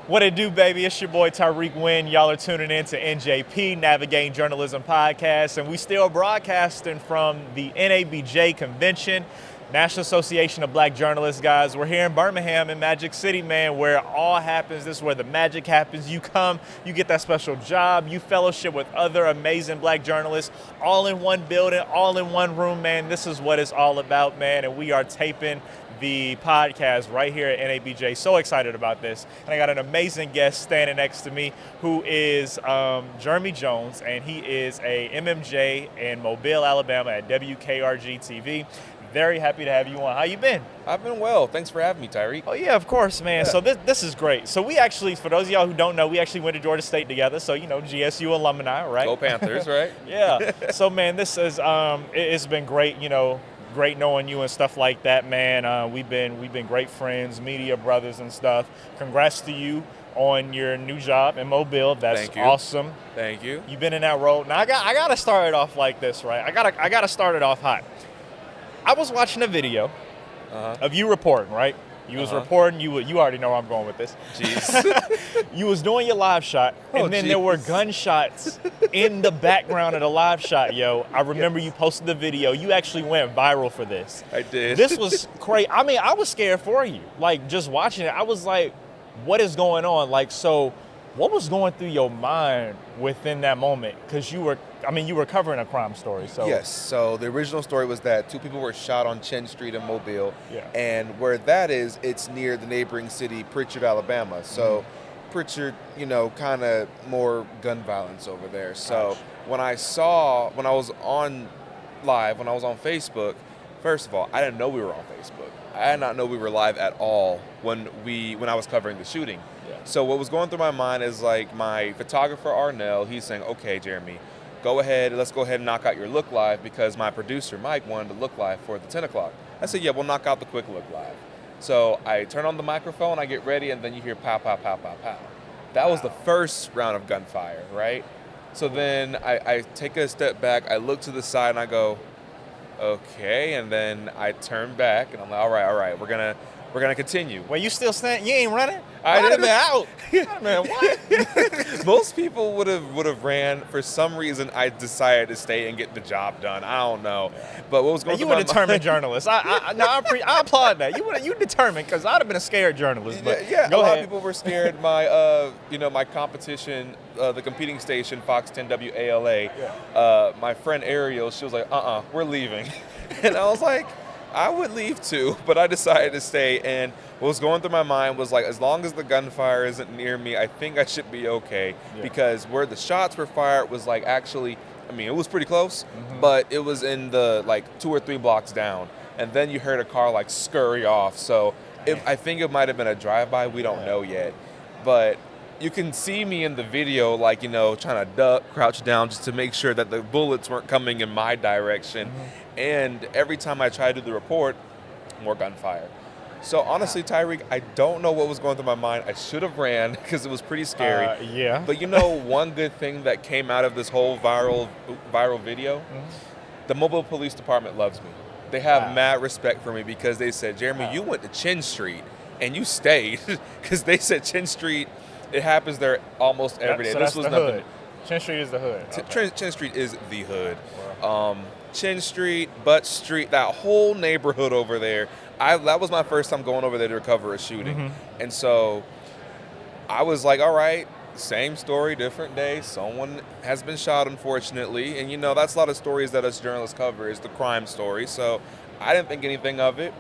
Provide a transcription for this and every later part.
What it do, baby? It's your boy Tyrik Wynn. Y'all are tuning in to NJP, Navigating Journalism Podcast, and we still broadcasting from the NABJ Convention, National Association of Black Journalists, guys. We're here in Birmingham, in Magic City, man, where it all happens. This is where the magic happens. You come, you get that special job, you fellowship with other amazing black journalists, all in one building, all in one room, man. This is what it's all about, man, and we are taping the podcast right here at NABJ. So excited about this. And I got an amazing guest standing next to me who is Jeremy Jones, and he is a MMJ in Mobile, Alabama at WKRG TV. Very happy to have you on. How you been? I've been well. Thanks for having me, Tyrik. Oh, yeah, of course, man. Yeah. So this is great. So we actually, for those of y'all who don't know, we actually went to Georgia State together. So, you know, GSU alumni, right? Go Panthers, right? Yeah. So, man, this is, it's been great, you know, great knowing you and stuff like that, man. We've been great friends, media brothers and stuff. Congrats to you on your new job in Mobile. That's awesome. Thank you. You've been in that role. Now I gotta start it off like this, right? I gotta start it off hot. I was watching a video of you reporting, right? You was reporting. You already know where I'm going with this. Jeez. You was doing your live shot, and then there were gunshots in the background of the live shot, yo. I remember you posted the video. You actually went viral for this. I did. This was crazy. I mean, I was scared for you. Like, just watching it, I was like, what is going on? Like, so what was going through your mind within that moment? Because you were covering a crime story. So yes. So the original story was that two people were shot on Chin Street in Mobile. Yeah. And where that is, it's near the neighboring city, Pritchard, Alabama. So Pritchard, you know, kind of more gun violence over there. So when I was on Facebook, first of all, I didn't know we were on Facebook. I did not know we were live at all when I was covering the shooting. Yeah. So what was going through my mind is like my photographer, Arnell, he's saying, okay, Jeremy, let's go ahead and knock out your look live because my producer, Mike, wanted to look live for the 10 o'clock. I said, yeah, we'll knock out the quick look live. So I turn on the microphone, I get ready, and then you hear pow, pow, pow, pow, pow. That was the first round of gunfire, right? So then I take a step back, I look to the side, and I go, okay, and then I turn back, and I'm like, all right, we're gonna continue. Well, you still stand? You ain't running? I didn't. Out. Man, what? Most people would have ran. For some reason, I decided to stay and get the job done. I don't know, but what was going? You were a determined journalist. I applaud that. You determined because I'd have been a scared journalist. But yeah, go a lot ahead. of people were scared. My competition, the competing station, Fox 10 WALA. My friend Ariel, she was like, we're leaving, and I was like, I would leave too, but I decided to stay. And what was going through my mind was like, as long as the gunfire isn't near me, I think I should be okay. Yeah. Because where the shots were fired was like it was pretty close, but it was in the like 2 or 3 blocks down. And then you heard a car like scurry off. So I think it might have been a drive-by. We don't know yet. But you can see me in the video, like, you know, trying to duck, crouch down just to make sure that the bullets weren't coming in my direction. And every time I tried to do the report, more gunfire. So honestly, Tyrik, I don't know what was going through my mind. I should have ran because it was pretty scary. Yeah. But you know, one good thing that came out of this whole viral video, the Mobile Police Department loves me. They have mad respect for me because they said, Jeremy, you went to Chin Street and you stayed because they said Chin Street, it happens there almost every day. So this that's was the nothing. hood. Chin Street is the hood. Okay. Chin Street is the hood. Wow. Chin Street, Butt Street, that whole neighborhood over there. That was my first time going over there to cover a shooting. And so I was like, all right, same story, different day. Someone has been shot, unfortunately. And, you know, that's a lot of stories that us journalists cover is the crime story. So I didn't think anything of it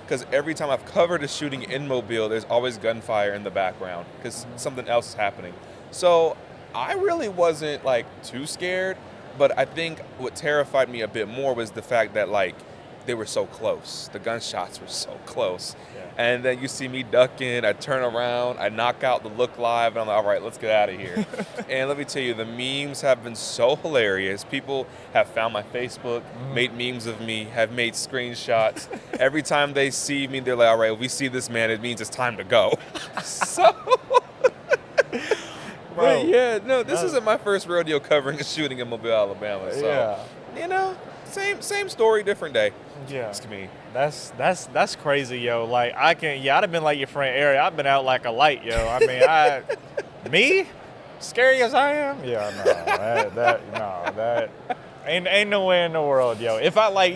because every time I've covered a shooting in Mobile, there's always gunfire in the background because something else is happening. So I really wasn't, like, too scared. But I think what terrified me a bit more was the fact that, like, they were so close. The gunshots were so close. Yeah. And then you see me ducking, I turn around, I knock out the look live, and I'm like, all right, let's get out of here. And let me tell you, the memes have been so hilarious. People have found my Facebook, made memes of me, have made screenshots. Every time they see me, they're like, all right, if we see this man, it means it's time to go. So... But yeah, no, this isn't my first rodeo covering a shooting in Mobile, Alabama. So you know, same story, different day. Yeah. It's me. That's crazy, yo. Like I'd have been like your friend Eric. I've been out like a light, yo. I mean, me, scary as I am, yeah, that ain't nowhere in the world, yo. If I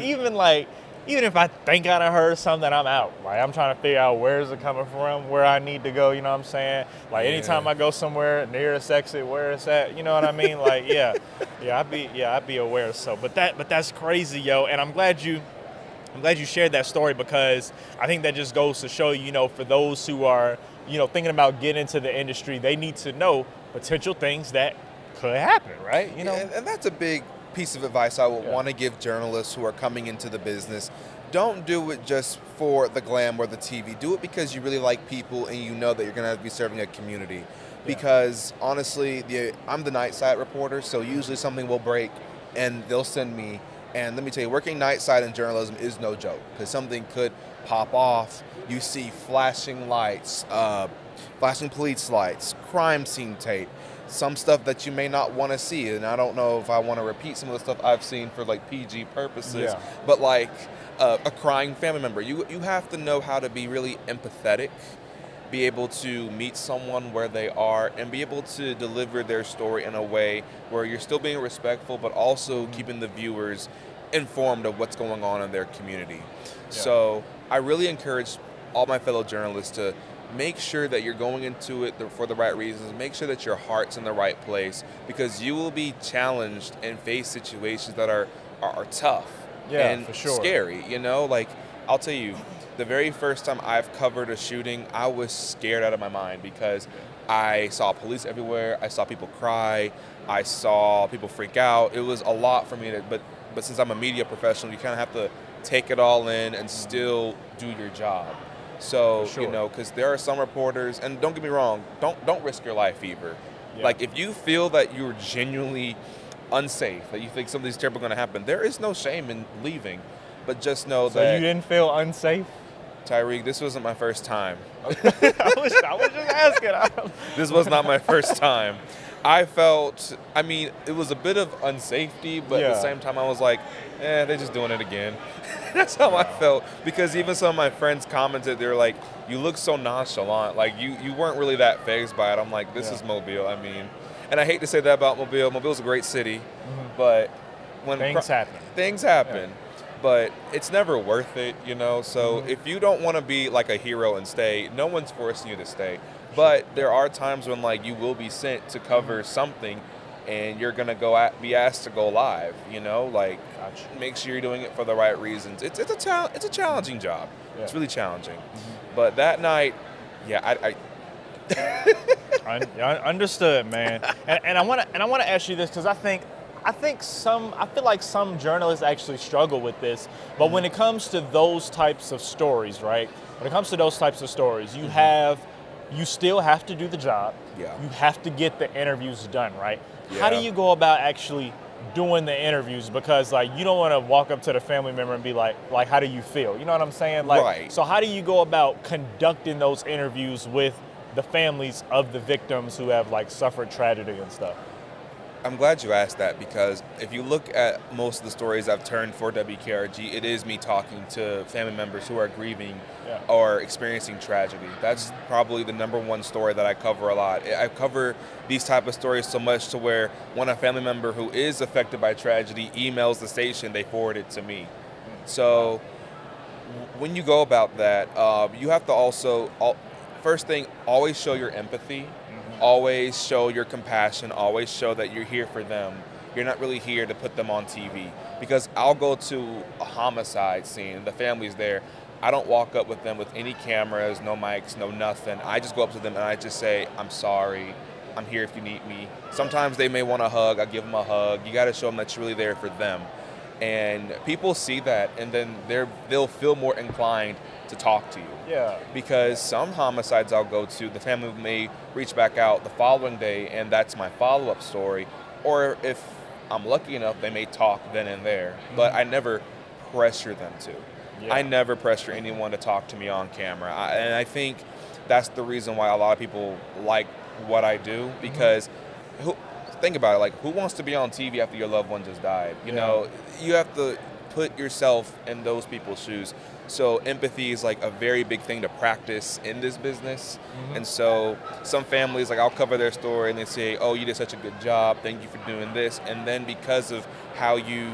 even if I think I done heard something, I'm out. Like I'm trying to figure out where is it coming from, where I need to go. You know what I'm saying? Like anytime I go somewhere near this exit, where it's at. You know what I mean? Like I'd be aware. So, but that's crazy, yo. And I'm glad you shared that story, because I think that just goes to show, you know, for those who are, you know, thinking about getting into the industry, they need to know potential things that could happen, right? You know, and that's a big piece of advice I would want to give journalists who are coming into the business. Don't do it just for the glam or the TV. Do it because you really like people and you know that you're going to have to be serving a community. Because honestly, I'm the night side reporter, so usually something will break and they'll send me. And let me tell you, working night side in journalism is no joke, because something could pop off. You see flashing lights, flashing police lights, crime scene tape, some stuff that you may not want to see. And I don't know if I want to repeat some of the stuff I've seen for like PG purposes, but like a crying family member. You have to know how to be really empathetic, be able to meet someone where they are, and be able to deliver their story in a way where you're still being respectful, but also keeping the viewers informed of what's going on in their community. So I really encourage all my fellow journalists to make sure that you're going into it for the right reasons. Make sure that your heart's in the right place, because you will be challenged and face situations that are tough and for sure. Scary. You know, like I'll tell you, the very first time I've covered a shooting, I was scared out of my mind, because I saw police everywhere. I saw people cry. I saw people freak out. It was a lot for me but since I'm a media professional, you kind of have to take it all in and still do your job. So, you know, because there are some reporters, and don't get me wrong, don't risk your life either. Like if you feel that you're genuinely unsafe, that you think something's terrible going to happen, there is no shame in leaving. But just know that... So you didn't feel unsafe? Tyrik, this wasn't my first time. I was just asking. This was not my first time. I mean, it was a bit of unsafety, but at the same time I was like, they're just doing it again. That's how I felt, because even some of my friends commented, they were like, you look so nonchalant, like you weren't really that fazed by it. I'm like, this is Mobile, I mean, and I hate to say that about Mobile. Mobile's a great city, but when things happen. But it's never worth it, you know? So if you don't want to be like a hero and stay, no one's forcing you to stay. But there are times when like you will be sent to cover something and you're going to be asked to go live, you know? Like make sure you're doing it for the right reasons. It's a challenging job. It's really challenging. But that night, I understood, man. And I want to ask you this, because I feel like some journalists actually struggle with this, but when it comes to those types of stories, right? When it comes to those types of stories, you still have to do the job. You have to get the interviews done, right? How do you go about actually doing the interviews? Because like you don't want to walk up to the family member and be like how do you feel? You know what I'm saying? Like, so how do you go about conducting those interviews with the families of the victims who have like suffered tragedy and stuff? I'm glad you asked that, because if you look at most of the stories I've turned for WKRG, it is me talking to family members who are grieving or experiencing tragedy. That's probably the number one story that I cover a lot. I cover these type of stories so much to where when a family member who is affected by tragedy emails the station, they forward it to me. So when you go about that, you have to also, first thing, always show your empathy. Always show your compassion, always show that you're here for them. You're not really here to put them on TV. Because I'll go to a homicide scene and the family's there. I don't walk up with them with any cameras, no mics, no nothing. I just go up to them and I just say, I'm sorry, I'm here if you need me. Sometimes they may want a hug, I give them a hug. You gotta show them that you're really there for them. And people see that, and then they'll feel more inclined to talk to you. Because some homicides I'll go to, the family may reach back out the following day, and that's my follow-up story. Or if I'm lucky enough, they may talk then and there. But I never pressure them to. I never pressure anyone to talk to me on camera. And I think that's the reason why a lot of people like what I do, because think about it. Like, who wants to be on TV after your loved one just died? You know, you have to put yourself in those people's shoes. So empathy is like a very big thing to practice in this business. And so some families, like, I'll cover their story and they say, oh, you did such a good job, thank you for doing this. And then because of how you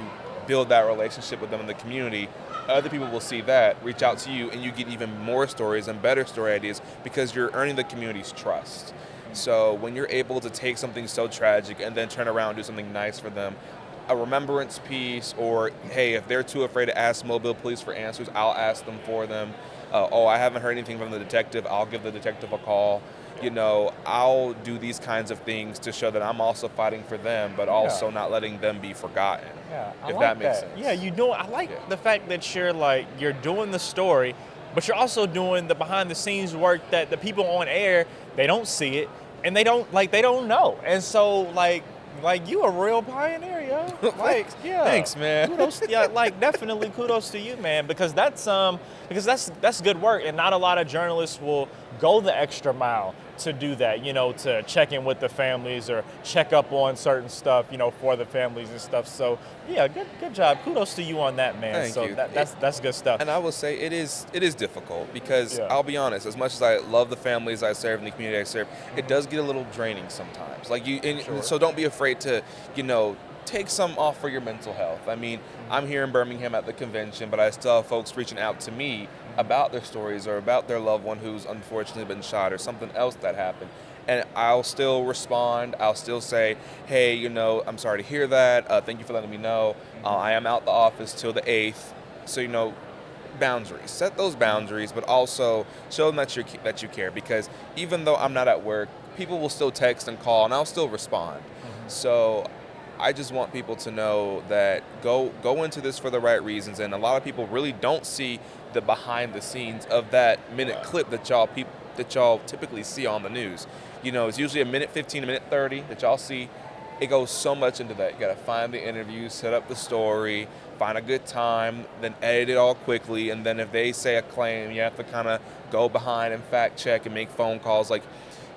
build that relationship with them in the community, other people will see that, reach out to you, and you get even more stories and better story ideas because you're earning the community's trust. So when you're able to take something so tragic and then turn around and do something nice for them, a remembrance piece, or hey, if they're too afraid to ask Mobile Police for answers, I'll ask them for them. Oh, I haven't heard anything from the detective, I'll give the detective a call. You know, I'll do these kinds of things to show that I'm also fighting for them, but also not letting them be forgotten. Yeah, I if like that makes sense. Yeah, you do. I like the fact that you're doing the story, but you're also doing the behind the scenes work that the people on air, they don't see it and they don't know. And so like you a real pioneer, yo. Like, yeah. Thanks, man. Kudos, definitely kudos to you, man, because that's good work, and not a lot of journalists will go the extra mile to do that, to check in with the families or check up on certain stuff, for the families and stuff. So yeah, good job. Kudos to you on that, man. Thank you. That's good stuff. And I will say it is difficult because I'll be honest, as much as I love the families I serve and the community I serve, it does get a little draining sometimes. Like so don't be afraid to, take some off for your mental health. I mean, I'm here in Birmingham at the convention, but I still have folks reaching out to me about their stories or about their loved one who's unfortunately been shot or something else that happened. And I'll still respond. I'll still say, hey, I'm sorry to hear that. Thank you for letting me know. I am out the office till the 8th. So, boundaries. Set those boundaries, but also show them that you care. Because even though I'm not at work, people will still text and call, and I'll still respond. So I just want people to know that go into this for the right reasons. And a lot of people really don't see the behind the scenes of that minute clip that y'all typically see on the news. It's usually a minute 15, a minute 30 that y'all see. It goes so much into that. You got to find the interview, set up the story, find a good time, then edit it all quickly. And then if they say a claim, you have to kind of go behind and fact check and make phone calls. Like,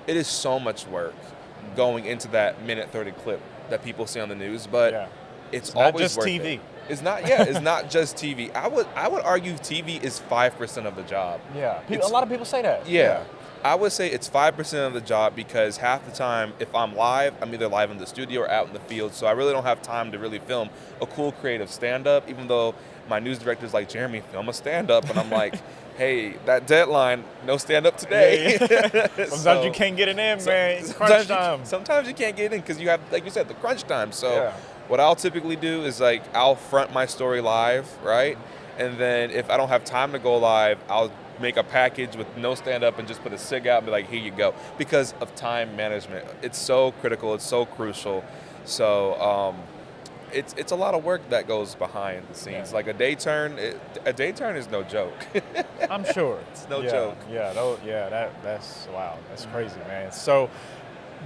it is so much work going into that minute 30 clip that people see on the news, but it's always not just worth TV. It. It's not. Yeah, it's not just TV. I would argue TV is 5% of the job. Yeah, a lot of people say that. Yeah, I would say it's 5% of the job because half the time, if I'm live, I'm either live in the studio or out in the field, so I really don't have time to really film a cool creative stand-up. Even though my news director's like, Jeremy, film a stand-up, and I'm like, hey, that deadline, no stand-up today. Sometimes you can't get it in, man. It's crunch time. Sometimes you can't get it in because you have, like you said, the crunch time. So what I'll typically do is I'll front my story live, right? And then if I don't have time to go live, I'll make a package with no stand-up and just put a SIG out and be like, here you go. Because of time management. It's so critical. It's so crucial. So it's a lot of work that goes behind the scenes. Like a day turn is no joke. I'm sure. It's no joke. That's wow. That's crazy, man. So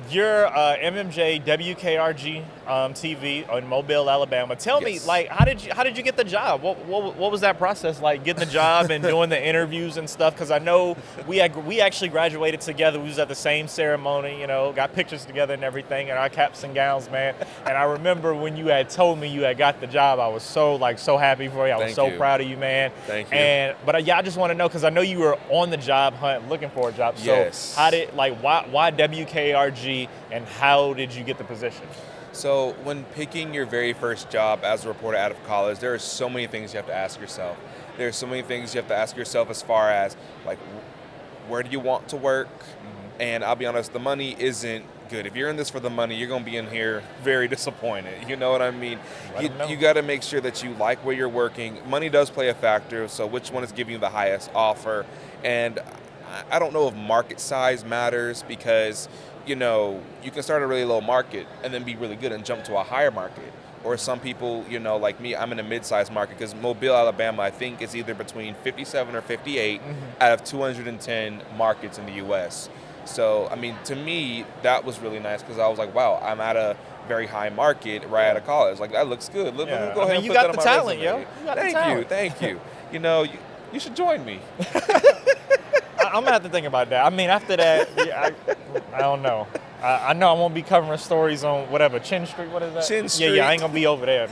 you're MMJ WKRG TV in Mobile, Alabama. Tell me, how did you get the job? What was that process like, getting the job and doing the interviews and stuff? Because I know we actually graduated together. We was at the same ceremony, got pictures together and everything in our caps and gowns, man. And I remember when you had told me you had got the job, I was so happy for you. I was so proud of you, man. Thank you. But I just want to know, because I know you were on the job hunt looking for a job. So how did why WKRG? And how did you get the position? So when picking your very first job as a reporter out of college, there are so many things you have to ask yourself. There are so many things you have to ask yourself as far as where do you want to work? And I'll be honest, the money isn't good. If you're in this for the money, you're going to be in here very disappointed. You know what I mean? You got to make sure that you like where you're working. Money does play a factor, so which one is giving you the highest offer? And I don't know if market size matters because you can start a really low market and then be really good and jump to a higher market. Or some people, like me, I'm in a mid-sized market because Mobile, Alabama, I think is either between 57 or 58 out of 210 markets in the U.S. So, I mean, to me, that was really nice because I was like, wow, I'm at a very high market right out of college. Like, that looks good. Let me go ahead and put that on my resume. Thank you. You should join me. gonna have to think about that. I mean, after that, yeah, I don't know. I know I won't be covering stories on whatever Chin Street. What is that? Chin Street. Yeah, I ain't gonna be over there.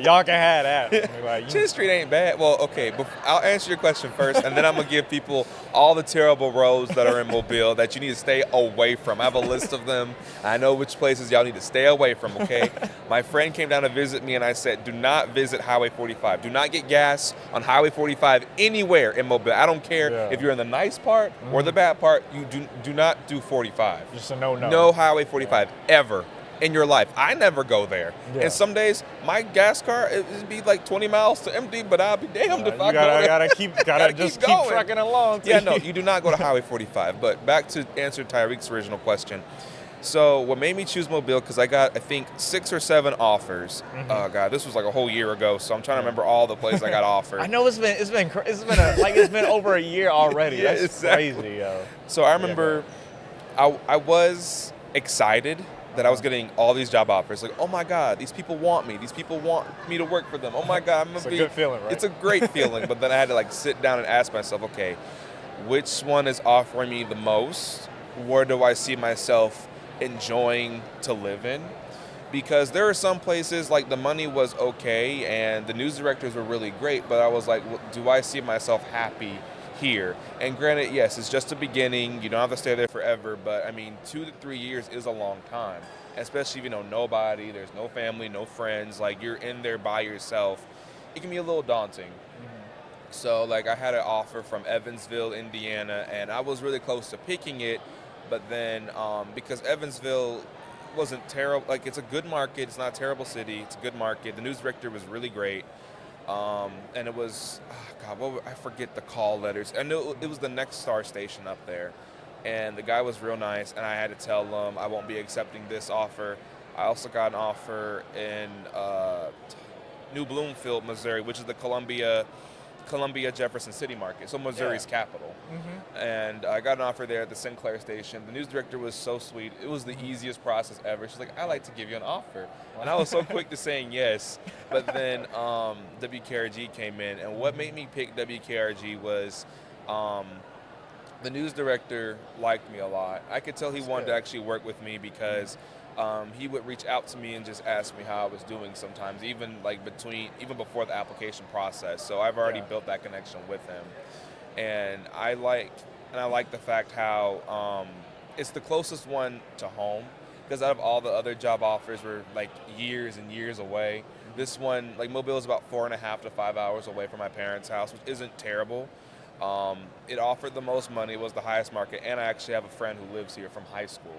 Y'all can have that. I mean, like, Chin Street ain't bad. Well, okay, I'll answer your question first, and then I'm gonna give people all the terrible roads that are in Mobile that you need to stay away from. I have a list of them. I know which places y'all need to stay away from, okay? My friend came down to visit me, and I said, do not visit Highway 45. Do not get gas on Highway 45 anywhere in Mobile. I don't care if you're in the nice part or the bad part. You do not do 45. Just a no-no. No Highway 45 ever in your life. I never go there. Yeah. And some days my gas car it'd be like 20 miles to empty, but I'll be damned if I go there. Gotta keep trucking along. Yeah, no, you do not go to Highway 45. But back to answer Tyrik's original question. So what made me choose Mobile, because I got, I think, 6 or 7 offers. Oh God, this was like a whole year ago, so I'm trying to remember all the places I got offered. I know it's been over a year already. Yeah, that's exactly. Crazy, yo. So I remember I was excited that I was getting all these job offers. Like, oh my God, these people want me. These people want me to work for them. Oh my God, it's a good feeling, right? It's a great feeling. But then I had to like sit down and ask myself, okay, which one is offering me the most? Where do I see myself enjoying to live in? Because there are some places like the money was okay and the news directors were really great, but I was like, well, do I see myself happy here? And granted, yes, it's just a beginning. You don't have to stay there forever, but I mean, 2 to 3 years is a long time, especially if you know nobody, there's no family, no friends, like you're in there by yourself. It can be a little daunting. So like I had an offer from Evansville, Indiana, and I was really close to picking it, but then because Evansville wasn't terrible, like it's a good market, it's not a terrible city, it's a good market. The news director was really great. And it was, I forget the call letters. I know it was the Next Star station up there. And the guy was real nice, and I had to tell him I won't be accepting this offer. I also got an offer in New Bloomfield, Missouri, which is the Columbia Jefferson City Market, so Missouri's capital. And I got an offer there at the Sinclair station. The news director was so sweet. It was the easiest process ever. She's like, I'd like to give you an offer. And I was so quick to saying yes. But then WKRG came in, and what made me pick WKRG was the news director liked me a lot. I could tell he wanted to actually work with me because he would reach out to me and just ask me how I was doing sometimes, even before the application process. So I've already built that connection with him. And I like the fact how it's the closest one to home, because out of all the other job offers were like years and years away. This one, like Mobile, is about 4.5 to 5 hours away from my parents' house, which isn't terrible. It offered the most money, was the highest market, and I actually have a friend who lives here from high school.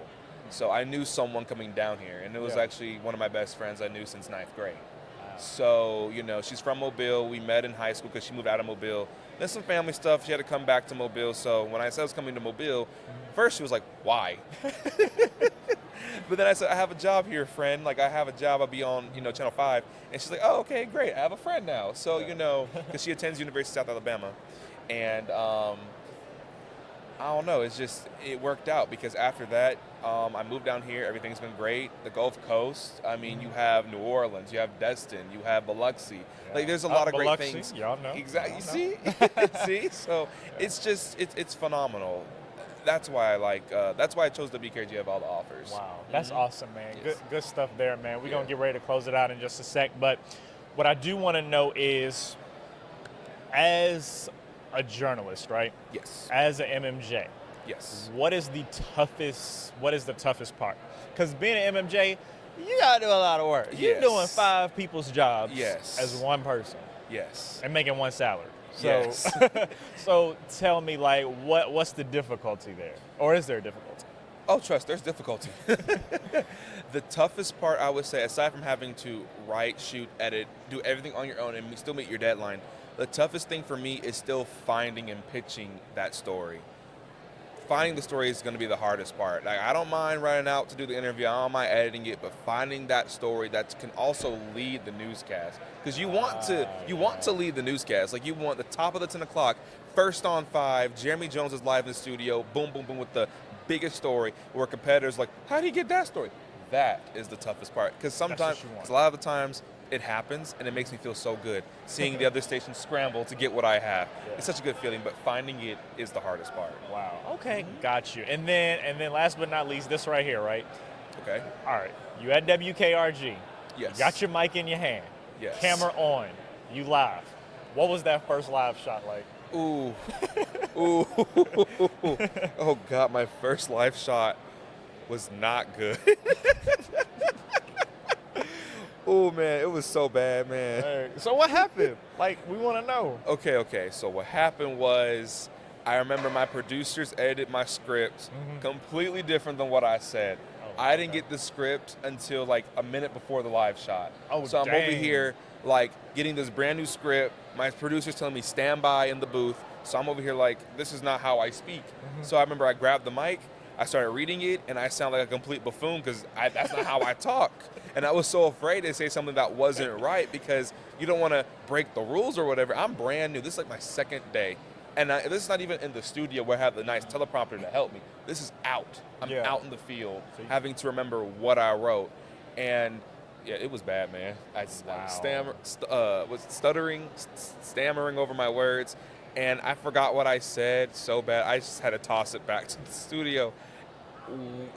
So I knew someone coming down here, and it was actually one of my best friends I knew since 9th grade. Wow. So, she's from Mobile. We met in high school because she moved out of Mobile. Then some family stuff. She had to come back to Mobile. So when I said I was coming to Mobile, first she was like, why? But then I said, I have a job here, friend. Like, I have a job. I'll be on, Channel 5. And she's like, oh, okay, great. I have a friend now. So, because she attends University of South Alabama. And I don't know. It worked out because after that, I moved down here. Everything's been great. The Gulf Coast. I mean, you have New Orleans. You have Destin. You have Biloxi. Yeah. Like, there's a lot of great things. Y'all know. Exactly. See? So it's phenomenal. That's why I chose WKRG of all the offers. Wow. That's awesome, man. Yes. Good stuff there, man. We're going to get ready to close it out in just a sec. But what I do want to know is, as a journalist, right? Yes. As an MMJ. Yes. What is the toughest part? Because being an MMJ, you gotta do a lot of work. Yes. You're doing 5 people's jobs as one person. Yes. And making one salary. So, yes. So tell me, like, what's the difficulty there? Or is there a difficulty? Oh, trust, there's difficulty. The toughest part, I would say, aside from having to write, shoot, edit, do everything on your own and still meet your deadline, the toughest thing for me is still finding and pitching that story. Finding the story is going to be the hardest part. Like, I don't mind writing out to do the interview, I don't mind editing it, but finding that story that can also lead the newscast. Because you want to lead the newscast. Like, you want the top of the 10 o'clock, first on 5, Jeremy Jones is live in the studio, boom, boom, boom, with the biggest story, where competitors like, how do you get that story? That is the toughest part. Because sometimes, a lot of the times, it happens, and it makes me feel so good. Seeing the other stations scramble to get what I have. Yeah. It's such a good feeling, but finding it is the hardest part. Wow. Okay. Got you. And then last but not least, this right here, right? Okay. All right. You at WKRG. Yes. You got your mic in your hand. Yes. Camera on. You live. What was that first live shot like? Ooh. Ooh. Oh, God, my first live shot was not good. Oh, man, it was so bad, man. Hey, so what happened? Like, we want to know. Okay. So what happened was I remember my producers edited my script completely different than what I said. I didn't get the script until like a minute before the live shot. Oh, so I'm dang. over here like getting this brand new script. My producer's telling me stand by in the booth. So I'm over here like, this is not how I speak. So I remember I grabbed the mic, I started reading it, and I sound like a complete buffoon because that's not how I talk. And I was so afraid to say something that wasn't right because you don't want to break the rules or whatever. I'm brand new. This is like my second day. And this is not even in the studio where I have the nice teleprompter to help me. This is out. I'm out in the field having to remember what I wrote. And yeah, it was bad, man. I was stuttering, stammering over my words. And I forgot what I said so bad. I just had to toss it back to the studio.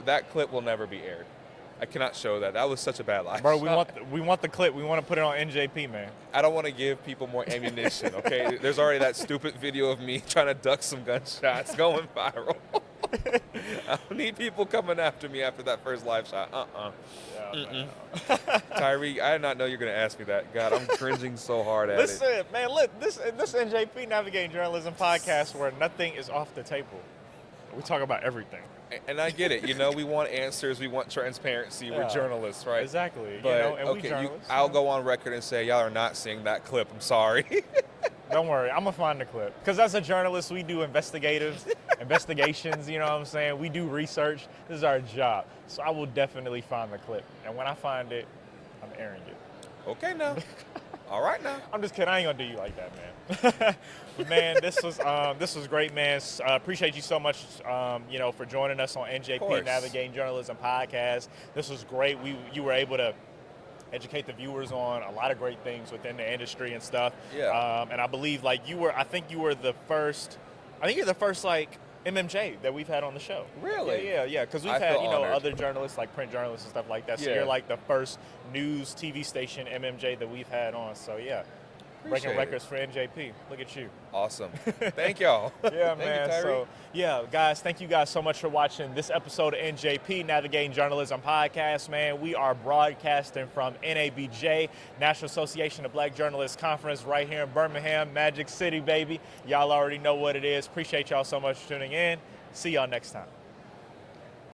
That clip will never be aired. I cannot show that. That was such a bad live Bro, shot. we want the clip. We want to put it on NJP, man. I don't want to give people more ammunition, okay? There's already that stupid video of me trying to duck some gunshots going viral. I don't need people coming after me after that first live shot. Yeah, Tyrik, I did not know you were going to ask me that. God, I'm cringing so hard at it. Listen, man, look, this NJP Navigating Journalism podcast where nothing is off the table. We talk about everything. And I get it. You know, we want answers. We want transparency. We're journalists, right? Exactly. But, and we journalists. I'll go on record and say y'all are not seeing that clip. I'm sorry. Don't worry. I'm going to find the clip. Because as a journalist, we do investigations, you know what I'm saying? We do research. This is our job. So I will definitely find the clip. And when I find it, I'm airing it. Okay, now. All right, now. I'm just kidding. I ain't gonna do you like that, man. But man, this was great, man. Appreciate you so much, for joining us on NJP Navigating Journalism podcast. This was great. You were able to educate the viewers on a lot of great things within the industry and stuff. Yeah. And I believe I think you're the first like MMJ that we've had on the show. Really? Yeah. Because we've had other journalists like print journalists and stuff like that. So you're like the first news TV station MMJ that we've had on. So yeah, breaking records for NJP. Look at you. Awesome. Thank y'all. Yeah, Thank man. you, Tyrik. So yeah, guys, thank you guys so much for watching this episode of NJP Navigating Journalism podcast. Man, we are broadcasting from NABJ, National Association of Black Journalists Conference, right here in Birmingham, Magic City, baby. Y'all already know what it is. Appreciate y'all so much for tuning in. See y'all next time.